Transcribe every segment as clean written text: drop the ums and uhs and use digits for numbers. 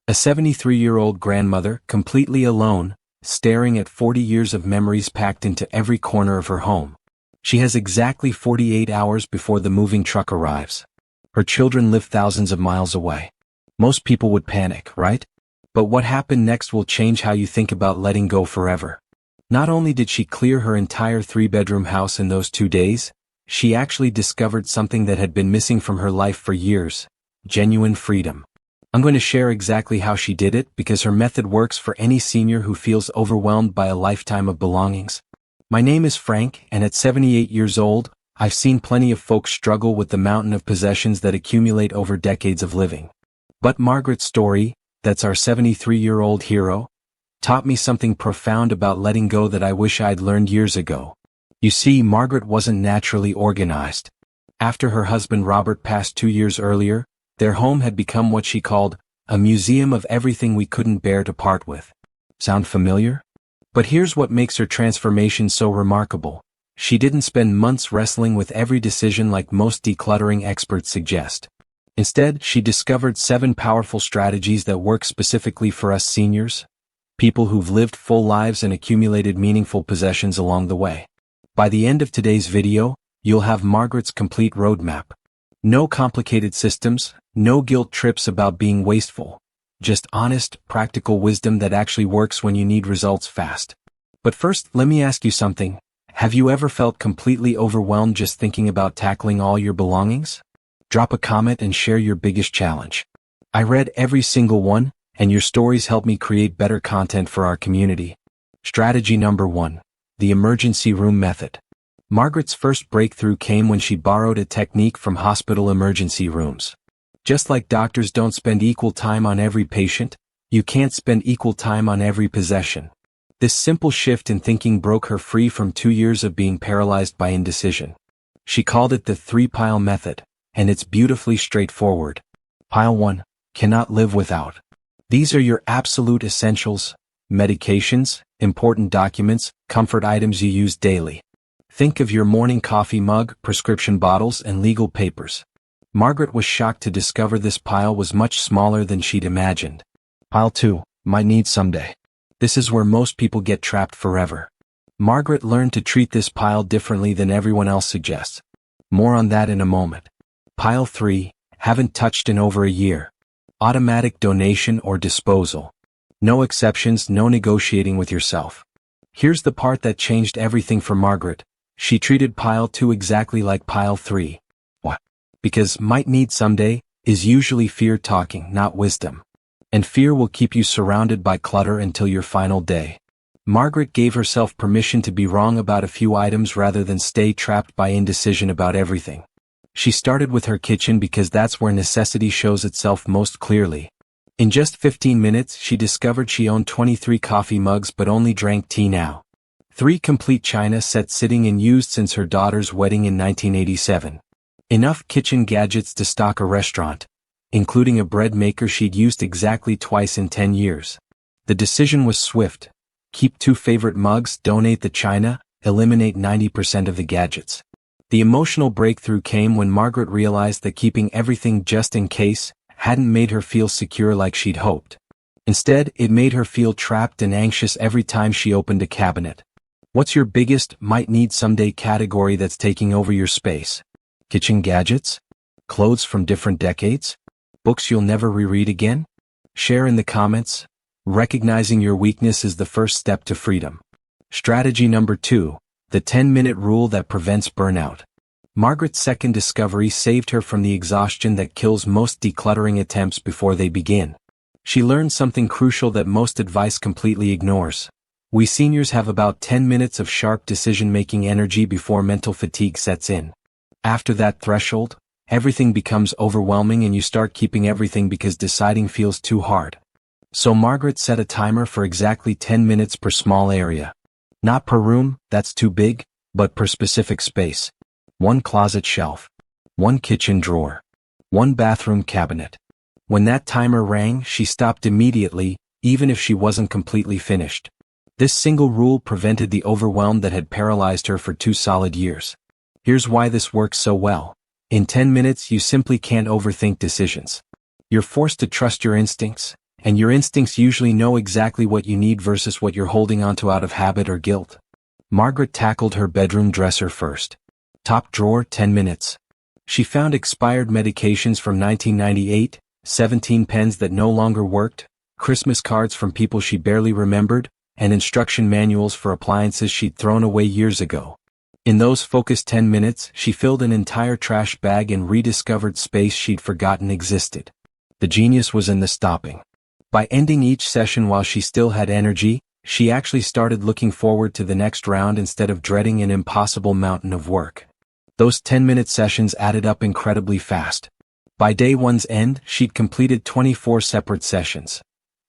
A 73-year-old grandmother, completely alone, staring at 40 years of memories packed into every corner of her home. She has exactly 48 hours before the moving truck arrives. Her children live thousands of miles away. Most people would panic, right? But what happened next will change how you think about letting go forever. Not only did she clear her entire 3-bedroom house in those 2 days, she actually discovered something that had been missing from her life for years: genuine freedom. I'm going to share exactly how she did it because her method works for any senior who feels overwhelmed by a lifetime of belongings. My name is Frank, and at 78 years old, I've seen plenty of folks struggle with the mountain of possessions that accumulate over decades of living. But Margaret's story, that's our 73-year-old hero, taught me something profound about letting go that I wish I'd learned years ago. You see, Margaret wasn't naturally organized. After her husband Robert passed 2 years earlier, their home had become what she called a museum of everything we couldn't bear to part with. Sound familiar? But here's what makes her transformation so remarkable. She didn't spend months wrestling with every decision like most decluttering experts suggest. Instead, she discovered 7 powerful strategies that work specifically for us seniors, people who've lived full lives and accumulated meaningful possessions along the way. By the end of today's video, you'll have Margaret's complete roadmap. No complicated systems, no guilt trips about being wasteful. Just honest, practical wisdom that actually works when you need results fast. But first, let me ask you something. Have you ever felt completely overwhelmed just thinking about tackling all your belongings? Drop a comment and share your biggest challenge. I read every single one, and your stories help me create better content for our community. Strategy number 1. The emergency room method. Margaret's first breakthrough came when she borrowed a technique from hospital emergency rooms. Just like doctors don't spend equal time on every patient, you can't spend equal time on every possession. This simple shift in thinking broke her free from 2 years of being paralyzed by indecision. She called it the 3-pile method, and it's beautifully straightforward. Pile 1. Cannot live without. These are your absolute essentials: medications, important documents, comfort items you use daily. Think of your morning coffee mug, prescription bottles, and legal papers. Margaret was shocked to discover this pile was much smaller than she'd imagined. Pile 2. Might need someday. This is where most people get trapped forever. Margaret learned to treat this pile differently than everyone else suggests. More on that in a moment. Pile 3. Haven't touched in over a year. Automatic donation or disposal. No exceptions, no negotiating with yourself. Here's the part that changed everything for Margaret. She treated Pile 2 exactly like Pile 3. What? Because might need someday is usually fear talking, not wisdom. And fear will keep you surrounded by clutter until your final day. Margaret gave herself permission to be wrong about a few items rather than stay trapped by indecision about everything. She started with her kitchen because that's where necessity shows itself most clearly. In just 15 minutes, she discovered she owned 23 coffee mugs but only drank tea now. 3 complete china sets sitting and used since her daughter's wedding in 1987. Enough kitchen gadgets to stock a restaurant, including a bread maker she'd used exactly twice in 10 years. The decision was swift. Keep 2 favorite mugs, donate the china, eliminate 90% of the gadgets. The emotional breakthrough came when Margaret realized that keeping everything just in case hadn't made her feel secure like she'd hoped. Instead, it made her feel trapped and anxious every time she opened a cabinet. What's your biggest might need someday category that's taking over your space? Kitchen gadgets? Clothes from different decades? Books you'll never reread again? Share in the comments. Recognizing your weakness is the first step to freedom. Strategy number 2. The 10-minute rule that prevents burnout. Margaret's second discovery saved her from the exhaustion that kills most decluttering attempts before they begin. She learned something crucial that most advice completely ignores. We seniors have about 10 minutes of sharp decision-making energy before mental fatigue sets in. After that threshold, everything becomes overwhelming and you start keeping everything because deciding feels too hard. So Margaret set a timer for exactly 10 minutes per small area. Not per room, that's too big, but per specific space. 1 closet shelf. 1 kitchen drawer. 1 bathroom cabinet. When that timer rang, she stopped immediately, even if she wasn't completely finished. This single rule prevented the overwhelm that had paralyzed her for 2 solid years. Here's why this works so well. In 10 minutes, you simply can't overthink decisions. You're forced to trust your instincts. And your instincts usually know exactly what you need versus what you're holding onto out of habit or guilt. Margaret tackled her bedroom dresser first. Top drawer, 10 minutes. She found expired medications from 1998, 17 pens that no longer worked, Christmas cards from people she barely remembered, and instruction manuals for appliances she'd thrown away years ago. In those focused 10 minutes, she filled an entire trash bag and rediscovered space she'd forgotten existed. The genius was in the stopping. By ending each session while she still had energy, she actually started looking forward to the next round instead of dreading an impossible mountain of work. Those 10-minute sessions added up incredibly fast. By day one's end, she'd completed 24 separate sessions.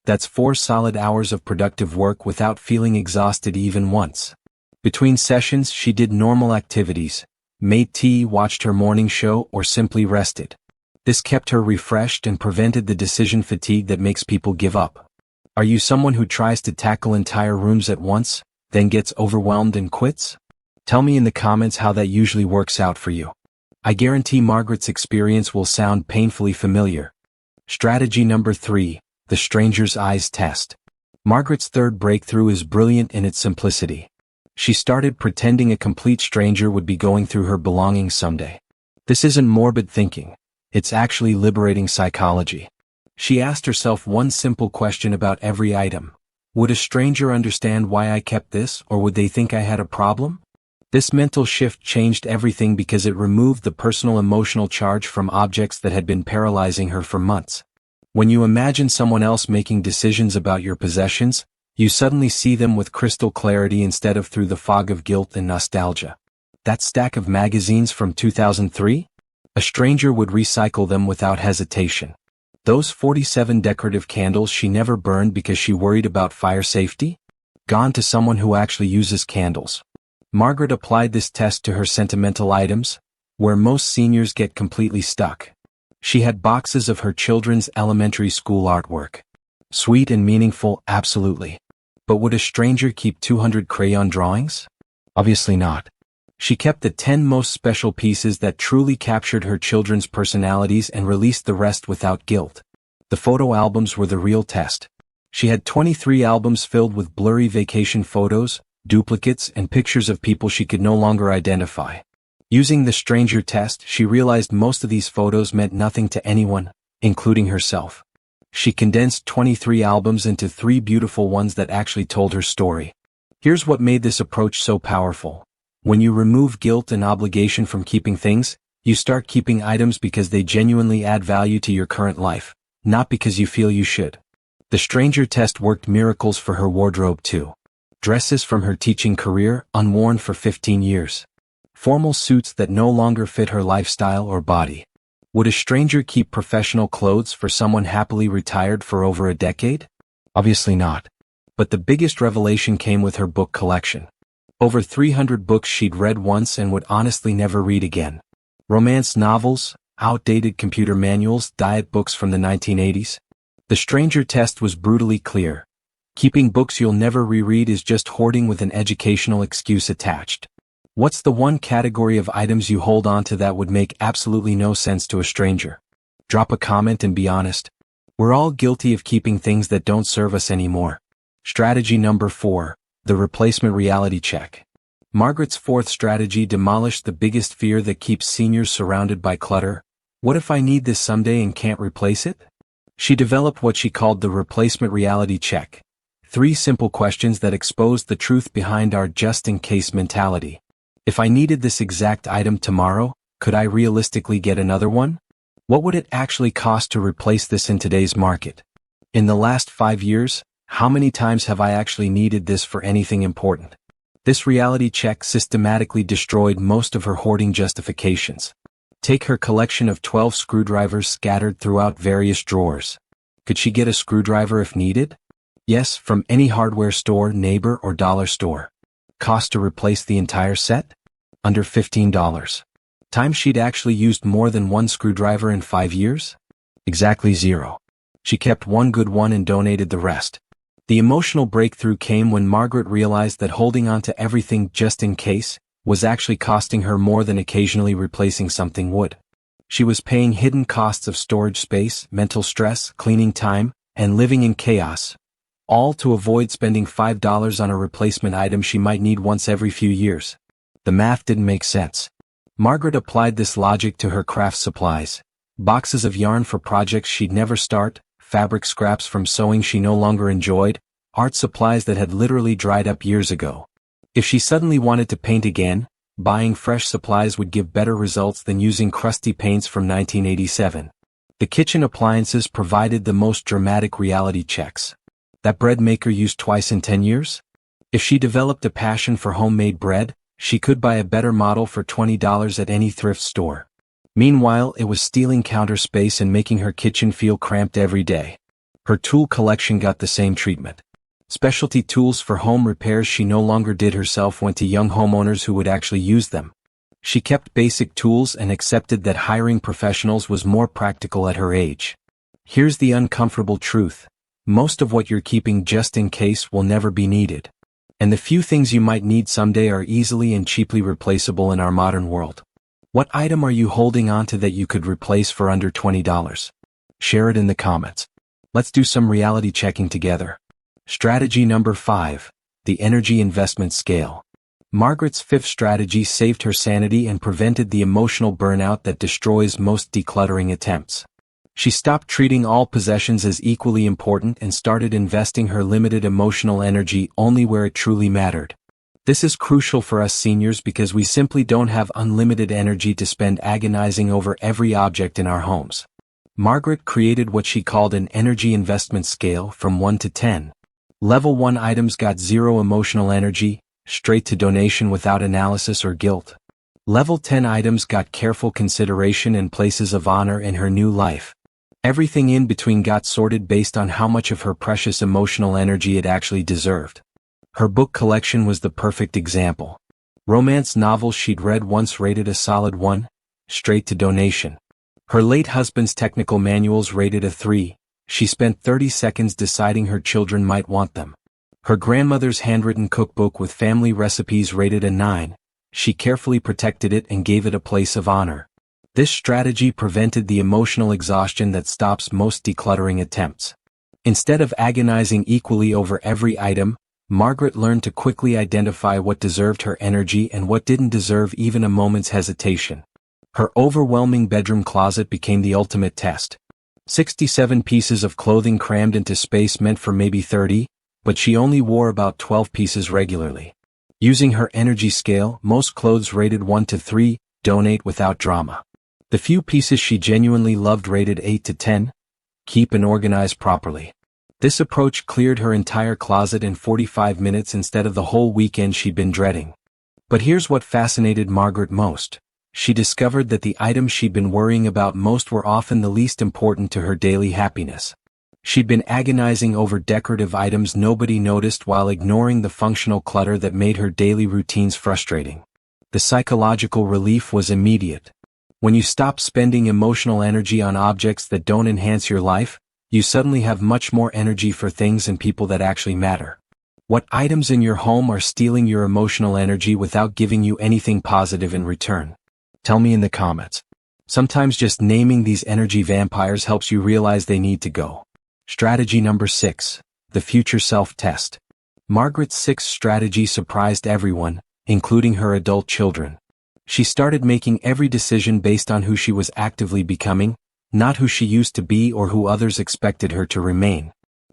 That's 4 solid hours of productive work without feeling exhausted even once. Between sessions, she did normal activities, made tea, watched her morning show, or simply rested. This kept her refreshed and prevented the decision fatigue that makes people give up. Are you someone who tries to tackle entire rooms at once, then gets overwhelmed and quits? Tell me in the comments how that usually works out for you. I guarantee Margaret's experience will sound painfully familiar. Strategy number 3, the stranger's eyes test. Margaret's third breakthrough is brilliant in its simplicity. She started pretending a complete stranger would be going through her belongings someday. This isn't morbid thinking. It's actually liberating psychology. She asked herself one simple question about every item. Would a stranger understand why I kept this, or would they think I had a problem? This mental shift changed everything because it removed the personal emotional charge from objects that had been paralyzing her for months. When you imagine someone else making decisions about your possessions, you suddenly see them with crystal clarity instead of through the fog of guilt and nostalgia. That stack of magazines from 2003? A stranger would recycle them without hesitation. Those 47 decorative candles she never burned because she worried about fire safety? Gone to someone who actually uses candles. Margaret applied this test to her sentimental items, where most seniors get completely stuck. She had boxes of her children's elementary school artwork. Sweet and meaningful, absolutely. But would a stranger keep 200 crayon drawings? Obviously not. She kept the 10 most special pieces that truly captured her children's personalities and released the rest without guilt. The photo albums were the real test. She had 23 albums filled with blurry vacation photos, duplicates, and pictures of people she could no longer identify. Using the stranger test, she realized most of these photos meant nothing to anyone, including herself. She condensed 23 albums into 3 beautiful ones that actually told her story. Here's what made this approach so powerful. When you remove guilt and obligation from keeping things, you start keeping items because they genuinely add value to your current life, not because you feel you should. The stranger test worked miracles for her wardrobe too. Dresses from her teaching career, unworn for 15 years. Formal suits that no longer fit her lifestyle or body. Would a stranger keep professional clothes for someone happily retired for over a decade? Obviously not. But the biggest revelation came with her book collection. Over 300 books she'd read once and would honestly never read again. Romance novels, outdated computer manuals, diet books from the 1980s. The stranger test was brutally clear. Keeping books you'll never reread is just hoarding with an educational excuse attached. What's the one category of items you hold on to that would make absolutely no sense to a stranger? Drop a comment and be honest. We're all guilty of keeping things that don't serve us anymore. Strategy number 4, the replacement reality check. Margaret's fourth strategy demolished the biggest fear that keeps seniors surrounded by clutter. What if I need this someday and can't replace it? She developed what she called the replacement reality check. 3 simple questions that exposed the truth behind our just-in-case mentality. If I needed this exact item tomorrow, could I realistically get another one? What would it actually cost to replace this in today's market? In the last 5 years, how many times have I actually needed this for anything important? This reality check systematically destroyed most of her hoarding justifications. Take her collection of 12 screwdrivers scattered throughout various drawers. Could she get a screwdriver if needed? Yes, from any hardware store, neighbor, or dollar store. Cost to replace the entire set? Under $15. Time she'd actually used more than one screwdriver in 5 years? Exactly 0. She kept one good one and donated the rest. The emotional breakthrough came when Margaret realized that holding on to everything just in case was actually costing her more than occasionally replacing something would. She was paying hidden costs of storage space, mental stress, cleaning time, and living in chaos, all to avoid spending $5 on a replacement item she might need once every few years. The math didn't make sense. Margaret applied this logic to her craft supplies: boxes of yarn for projects she'd never start, fabric scraps from sewing she no longer enjoyed, art supplies that had literally dried up years ago. If she suddenly wanted to paint again, buying fresh supplies would give better results than using crusty paints from 1987. The kitchen appliances provided the most dramatic reality checks. That bread maker used twice in 10 years? If she developed a passion for homemade bread, she could buy a better model for $20 at any thrift store. Meanwhile, it was stealing counter space and making her kitchen feel cramped every day. Her tool collection got the same treatment. Specialty tools for home repairs she no longer did herself went to young homeowners who would actually use them. She kept basic tools and accepted that hiring professionals was more practical at her age. Here's the uncomfortable truth: most of what you're keeping just in case will never be needed. And the few things you might need someday are easily and cheaply replaceable in our modern world. What item are you holding on to that you could replace for under $20? Share it in the comments. Let's do some reality checking together. Strategy number 5. The energy investment scale. Margaret's fifth strategy saved her sanity and prevented the emotional burnout that destroys most decluttering attempts. She stopped treating all possessions as equally important and started investing her limited emotional energy only where it truly mattered. This is crucial for us seniors because we simply don't have unlimited energy to spend agonizing over every object in our homes. Margaret created what she called an energy investment scale from 1 to 10. Level 1 items got zero emotional energy, straight to donation without analysis or guilt. Level 10 items got careful consideration and places of honor in her new life. Everything in between got sorted based on how much of her precious emotional energy it actually deserved. Her book collection was the perfect example. Romance novels she'd read once rated a solid 1, straight to donation. Her late husband's technical manuals rated a 3. She spent 30 seconds deciding her children might want them. Her grandmother's handwritten cookbook with family recipes rated a 9. She carefully protected it and gave it a place of honor. This strategy prevented the emotional exhaustion that stops most decluttering attempts. Instead of agonizing equally over every item, Margaret learned to quickly identify what deserved her energy and what didn't deserve even a moment's hesitation. Her overwhelming bedroom closet became the ultimate test. 67 pieces of clothing crammed into space meant for maybe 30, but she only wore about 12 pieces regularly. Using her energy scale, most clothes rated 1 to 3, donate without drama. The few pieces she genuinely loved rated 8 to 10, keep and organize properly. This approach cleared her entire closet in 45 minutes instead of the whole weekend she'd been dreading. But here's what fascinated Margaret most. She discovered that the items she'd been worrying about most were often the least important to her daily happiness. She'd been agonizing over decorative items nobody noticed while ignoring the functional clutter that made her daily routines frustrating. The psychological relief was immediate. When you stop spending emotional energy on objects that don't enhance your life, you suddenly have much more energy for things and people that actually matter. What items in your home are stealing your emotional energy without giving you anything positive in return? Tell me in the comments. Sometimes just naming these energy vampires helps you realize they need to go. Strategy number 6. The future self-test. Margaret's sixth strategy surprised everyone, including her adult children. She started making every decision based on who she was actively becoming, not who she used to be or who others expected her to remain.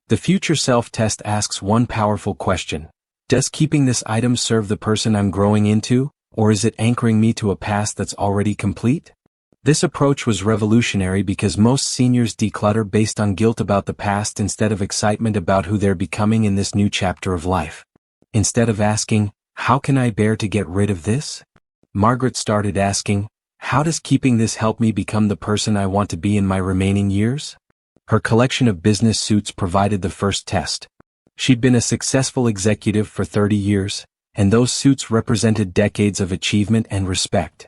The future self-test asks one powerful question: does keeping this item serve the person I'm growing into? Or is it anchoring me to a past that's already complete? This approach was revolutionary because most seniors declutter based on guilt about the past instead of excitement about who they're becoming in this new chapter of life. Instead of asking, how can I bear to get rid of this? Margaret started asking, how does keeping this help me become the person I want to be in my remaining years? Her collection of business suits provided the first test. She'd been a successful executive for 30 years, and those suits represented decades of achievement and respect.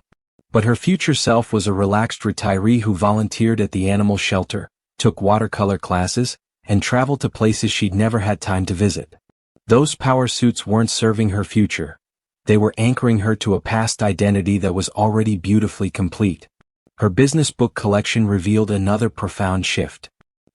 But her future self was a relaxed retiree who volunteered at the animal shelter, took watercolor classes, and traveled to places she'd never had time to visit. Those power suits weren't serving her future. They were anchoring her to a past identity that was already beautifully complete. Her business book collection revealed another profound shift.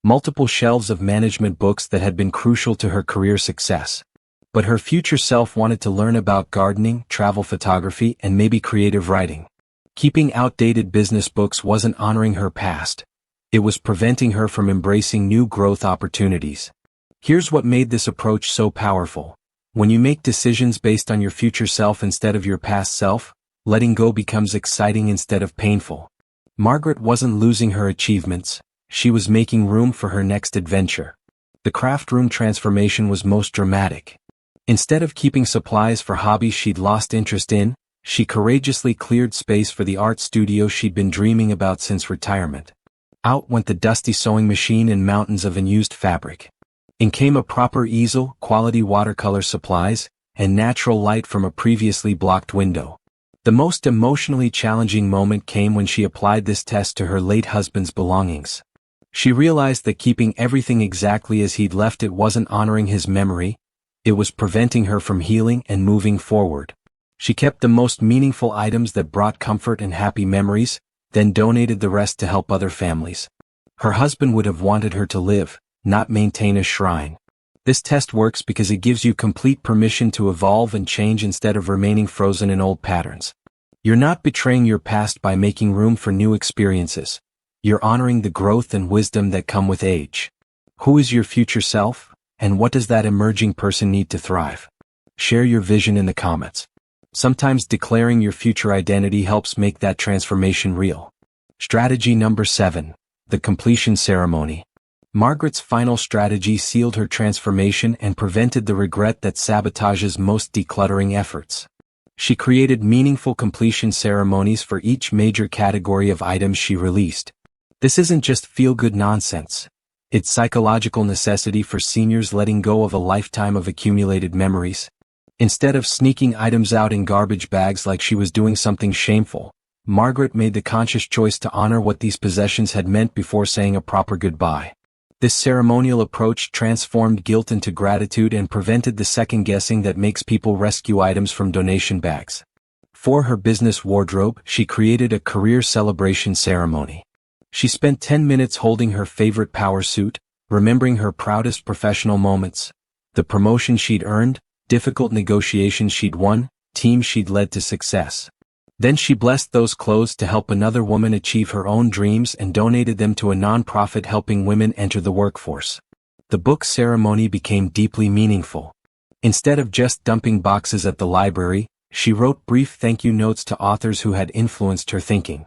multiple shelves of management books that had been crucial to her career success. But her future self wanted to learn about gardening, travel photography, and maybe creative writing. Keeping outdated business books wasn't honoring her past. It was preventing her from embracing new growth opportunities. Here's what made this approach so powerful. When you make decisions based on your future self instead of your past self, letting go becomes exciting instead of painful. Margaret wasn't losing her achievements, she was making room for her next adventure. The craft room transformation was most dramatic. Instead of keeping supplies for hobbies she'd lost interest in, she courageously cleared space for the art studio she'd been dreaming about since retirement. Out went the dusty sewing machine and mountains of unused fabric. In came a proper easel, quality watercolor supplies, and natural light from a previously blocked window. The most emotionally challenging moment came when she applied this test to her late husband's belongings. She realized that keeping everything exactly as he'd left it wasn't honoring his memory, it was preventing her from healing and moving forward. She kept the most meaningful items that brought comfort and happy memories, then donated the rest to help other families. Her husband would have wanted her to live, not maintain a shrine. This test works because it gives you complete permission to evolve and change instead of remaining frozen in old patterns. You're not betraying your past by making room for new experiences. You're honoring the growth and wisdom that come with age. Who is your future self, and what does that emerging person need to thrive? Share your vision in the comments. Sometimes declaring your future identity helps make that transformation real. Strategy number 7. The completion ceremony. Margaret's final strategy sealed her transformation and prevented the regret that sabotages most decluttering efforts. She created meaningful completion ceremonies for each major category of items she released. This isn't just feel-good nonsense. It's psychological necessity for seniors letting go of a lifetime of accumulated memories. Instead of sneaking items out in garbage bags like she was doing something shameful, Margaret made the conscious choice to honor what these possessions had meant before saying a proper goodbye. This ceremonial approach transformed guilt into gratitude and prevented the second-guessing that makes people rescue items from donation bags. For her business wardrobe, she created a career celebration ceremony. She spent 10 minutes holding her favorite power suit, remembering her proudest professional moments, the promotion she'd earned, difficult negotiations she'd won, teams she'd led to success. Then she blessed those clothes to help another woman achieve her own dreams and donated them to a nonprofit helping women enter the workforce. The book ceremony became deeply meaningful. Instead of just dumping boxes at the library, she wrote brief thank you notes to authors who had influenced her thinking.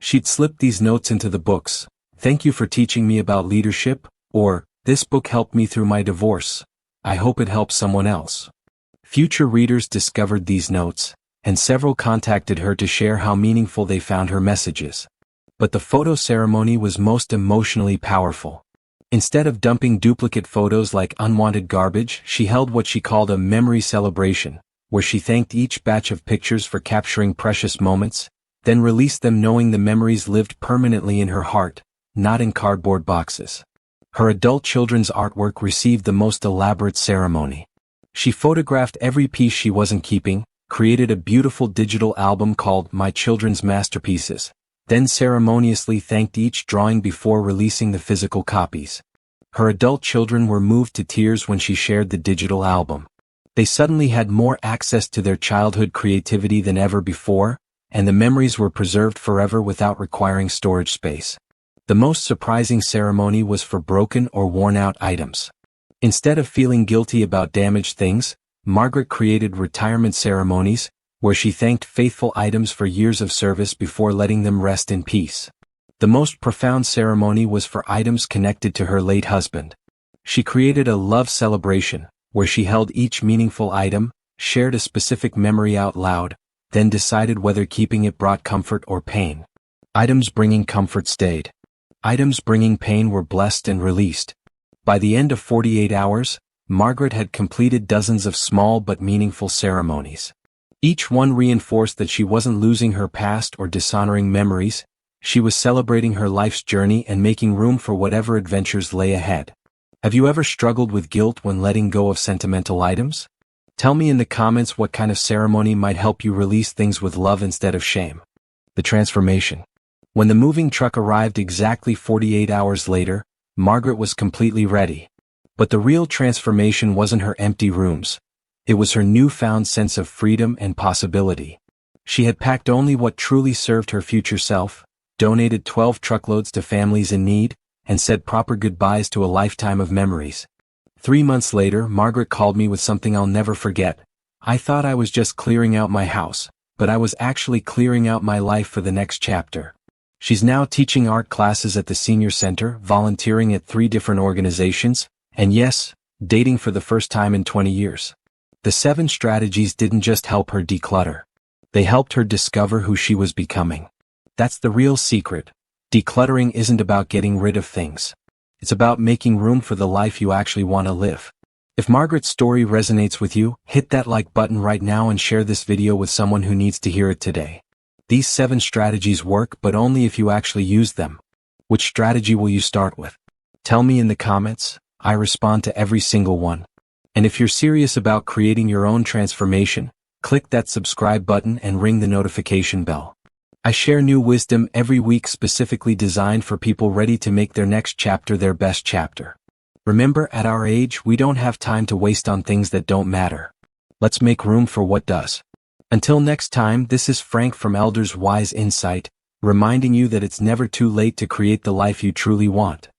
She'd slip these notes into the books. Thank you for teaching me about leadership, or, this book helped me through my divorce. I hope it helps someone else. Future readers discovered these notes, and several contacted her to share how meaningful they found her messages. But the photo ceremony was most emotionally powerful. Instead of dumping duplicate photos like unwanted garbage, she held what she called a memory celebration, where she thanked each batch of pictures for capturing precious moments, then released them knowing the memories lived permanently in her heart, not in cardboard boxes. Her adult children's artwork received the most elaborate ceremony. She photographed every piece she wasn't keeping, created a beautiful digital album called My Children's Masterpieces, then ceremoniously thanked each drawing before releasing the physical copies. Her adult children were moved to tears when she shared the digital album. They suddenly had more access to their childhood creativity than ever before, and the memories were preserved forever without requiring storage space. The most surprising ceremony was for broken or worn-out items. Instead of feeling guilty about damaged things, Margaret created retirement ceremonies, where she thanked faithful items for years of service before letting them rest in peace. The most profound ceremony was for items connected to her late husband. She created a love celebration, where she held each meaningful item, shared a specific memory out loud, then decided whether keeping it brought comfort or pain. Items bringing comfort stayed. Items bringing pain were blessed and released. By the end of 48 hours, Margaret had completed dozens of small but meaningful ceremonies. Each one reinforced that she wasn't losing her past or dishonoring memories, she was celebrating her life's journey and making room for whatever adventures lay ahead. Have you ever struggled with guilt when letting go of sentimental items? Tell me in the comments what kind of ceremony might help you release things with love instead of shame. The transformation. When the moving truck arrived exactly 48 hours later, Margaret was completely ready. But the real transformation wasn't her empty rooms. It was her newfound sense of freedom and possibility. She had packed only what truly served her future self, donated 12 truckloads to families in need, and said proper goodbyes to a lifetime of memories. 3 months later, Margaret called me with something I'll never forget. I thought I was just clearing out my house, but I was actually clearing out my life for the next chapter. She's now teaching art classes at the senior center, volunteering at 3 different organizations, and yes, dating for the first time in 20 years. The 7 strategies didn't just help her declutter. They helped her discover who she was becoming. That's the real secret. Decluttering isn't about getting rid of things. It's about making room for the life you actually want to live. If Margaret's story resonates with you, hit that like button right now and share this video with someone who needs to hear it today. These 7 strategies work, but only if you actually use them. Which strategy will you start with? Tell me in the comments. I respond to every single one. And if you're serious about creating your own transformation, click that subscribe button and ring the notification bell. I share new wisdom every week specifically designed for people ready to make their next chapter their best chapter. Remember, at our age, we don't have time to waste on things that don't matter. Let's make room for what does. Until next time, this is Frank from Elders Wise Insight, reminding you that it's never too late to create the life you truly want.